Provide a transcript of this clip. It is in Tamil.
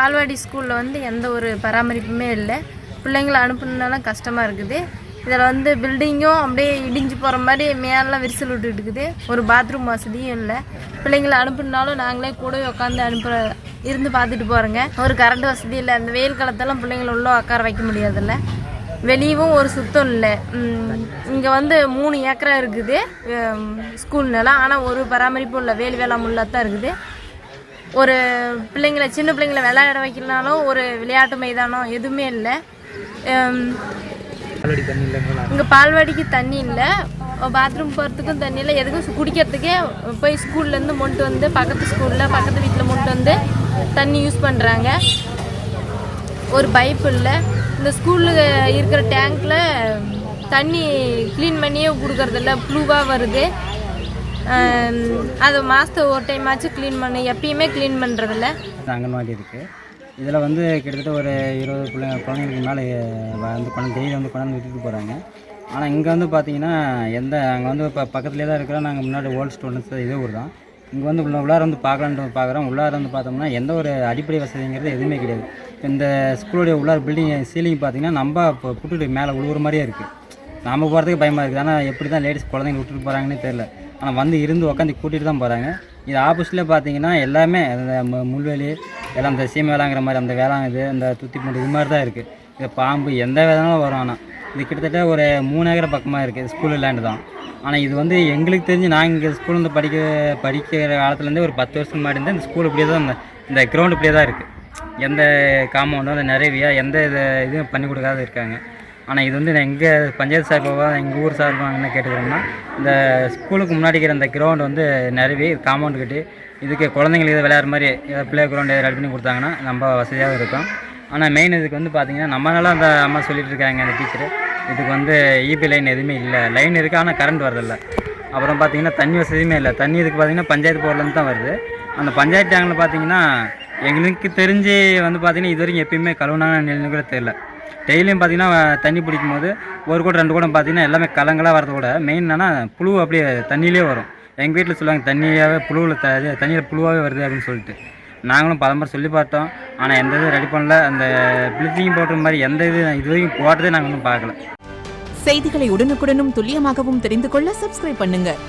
பால்வாடி ஸ்கூலில் வந்து எந்த ஒரு பராமரிப்புமே இல்லை. பிள்ளைங்களை அனுப்புனாலும் கஷ்டமாக இருக்குது. இதில் வந்து பில்டிங்கும் அப்படியே இடிஞ்சு போகிற மாதிரி மேலாம் விரிசல் விட்டுட்டு இருக்குது. ஒரு பாத்ரூம் வசதியும் இல்லை. பிள்ளைங்களை அனுப்புனாலும் நாங்களே கூடவே உட்காந்து இருந்து பார்த்துட்டு போகிறோங்க. ஒரு கரண்ட் வசதி இல்லை. அந்த வெயில் காலத்தெல்லாம் பிள்ளைங்களை உள்ளே உட்கார வைக்க முடியாதில்ல. வெளியவும் ஒரு சுத்தம் இல்லை. இங்கே வந்து 3 ஏக்கரா இருக்குது ஸ்கூல் நிலம். ஆனால் ஒரு பராமரிப்பும் இல்லை. வேலை முள்ளாத்தான் இருக்குது. ஒரு சின்ன பிள்ளைங்களை விளையாட வைக்கலனாலும் ஒரு விளையாட்டு மைதானம் எதுவுமே இல்லை. இங்கே பால்வாடிக்கு தண்ணி இல்லை. பாத்ரூம் போகிறதுக்கும் தண்ணி இல்லை. எதுக்கும் குடிக்கிறதுக்கே போய் ஸ்கூல்லேருந்து மொண்டு வந்து பக்கத்து வீட்டில் மொண்டு வந்து தண்ணி யூஸ் பண்ணுறாங்க. ஒரு பைப் இல்லை. இந்த ஸ்கூலில் இருக்கிற டேங்க்கில் தண்ணி க்ளீன் பண்ணியே கொடுக்கறதில்ல. ப்ளூவாக வருது. அது மாதத்துக்கு ஒரு டைம் ஆச்சு க்ளீன் பண்ணி எப்பயுமே க்ளீன் பண்ணுறதில்ல. அங்கன்வாடி இருக்குது. இதில் வந்து கிட்டத்தட்ட ஒரு 20 குழந்தைங்களுக்கு மேலே வந்து டெய்லி வந்து கொண்டாந்து விட்டுட்டு போகிறாங்க. ஆனால் இங்கே வந்து பார்த்திங்கன்னா அங்கே வந்து இப்போ பக்கத்துலேயே தான் இருக்கிறோம். நாங்கள் முன்னாடி ஓல்டு ஸ்டூடெண்ட்ஸ் இதே ஊர் தான். இங்கே வந்து உள்ளார வந்து பார்க்குறோம். உள்ளார வந்து பார்த்தோம்னா எந்த ஒரு அடிப்படை வசதிங்கிறது எதுவுமே கிடையாது. இந்த ஸ்கூலுடைய உள்ளார பில்டிங் சீலிங் பார்த்திங்கன்னா நம்ம இப்போ புட்டுட்டு மேலே உழுவுற மாதிரியே இருக்குது. நாம் போகிறதுக்கு பயமாக இருக்குது. ஆனால் எப்படி தான் லேடிஸ் குழந்தைங்க விட்டுட்டு போகிறாங்கன்னே தெரில. ஆனால் வந்து இருந்து உட்காந்து கூட்டிகிட்டு தான் போகிறாங்க. இது ஆப்போசிட்டில் பார்த்தீங்கன்னா எல்லாமே அந்த முள்வெளி எல்லாம் அந்த சீமை வேளாங்கிற மாதிரி அந்த வேளாங் இது அந்த துத்தி பூண்டு இது மாதிரி தான் இருக்குது. இது பாம்பு எந்த வேதாலும் வரும். ஆனால் இது கிட்டத்தட்ட ஒரு 3 ஏக்கர் பக்கமாக இருக்குது. ஸ்கூல் லேண்டு தான். ஆனால் இது வந்து எங்களுக்கு தெரிஞ்சு நாங்கள் இங்கே ஸ்கூல் வந்து படிக்கிற காலத்துலேருந்தே ஒரு 10 வருஷம் முன்னாடி இந்த ஸ்கூல் இப்படியே தான் இந்த கிரவுண்டு இப்படியே தான் இருக்குது. எந்த காம்பவுண்டோ அந்த நிறைவியா எந்த இதுவும் பண்ணி கொடுக்காத இருக்காங்க. ஆனால் இது வந்து எங்கள் பஞ்சாயத்து சார்பாக எங்கள் ஊர் சார்பாக என்ன கேட்டுக்கிறோம்னா இந்த ஸ்கூலுக்கு முன்னாடி இருக்கிற அந்த கிரவுண்டு வந்து நிறைவி காம்பவுண்டு கட்டி இதுக்கு குழந்தைங்களுக்கு விளையாடுற மாதிரி ப்ளே கிரவுண்டு ரெடி பண்ணி கொடுத்தாங்கன்னா ரொம்ப வசதியாக இருக்கும். ஆனால் மெயின் இதுக்கு வந்து பார்த்திங்கன்னா நம்மளால அந்த அம்மா சொல்லிட்டு இருக்காங்க அந்த டீச்சரு, இதுக்கு வந்து இபி லைன் எதுவுமே இல்லை. லைன் இருக்குது ஆனால் கரண்ட் வரதில்லை. அப்புறம் பார்த்திங்கன்னா தண்ணி வசதியுமே இல்லை. தண்ணி இதுக்கு பார்த்திங்கன்னா பஞ்சாயத்து போர்லேருந்து தான் வருது. அந்த பஞ்சாயத்து டேங்கில் பார்த்திங்கன்னா எங்களுக்கு தெரிஞ்சு வந்து பார்த்திங்கன்னா இது வரைக்கும் எப்பயுமே கழுவுனாங்க நிலைன்னு கூட தெரியல. டெய்லியும் பார்த்திங்கன்னா தண்ணி பிடிக்கும் போது ஒரு கூட 2 கூட பார்த்திங்கன்னா எல்லாமே கலங்களாக வரது கூட மெயின் என்னன்னா புழு அப்படியே தண்ணியிலே வரும். எங்கள் வீட்டில் சொல்லுவாங்க தண்ணியாகவே தண்ணியில் புழுவாகவே வருது அப்படின்னு சொல்லிட்டு. நாங்களும் பல முறை சொல்லி பார்த்தோம். ஆனால் எந்த இது ரெடி பண்ணல. அந்த ப்ளீச்சிங் பவுடர் மாதிரி எந்த இது வரைக்கும் போட்டதே நாங்கள் ஒன்றும் பார்க்கல. செய்திகளை உடனுக்குடனும் துல்லியமாகவும் தெரிந்து கொள்ள சப்ஸ்கிரைப் பண்ணுங்கள்.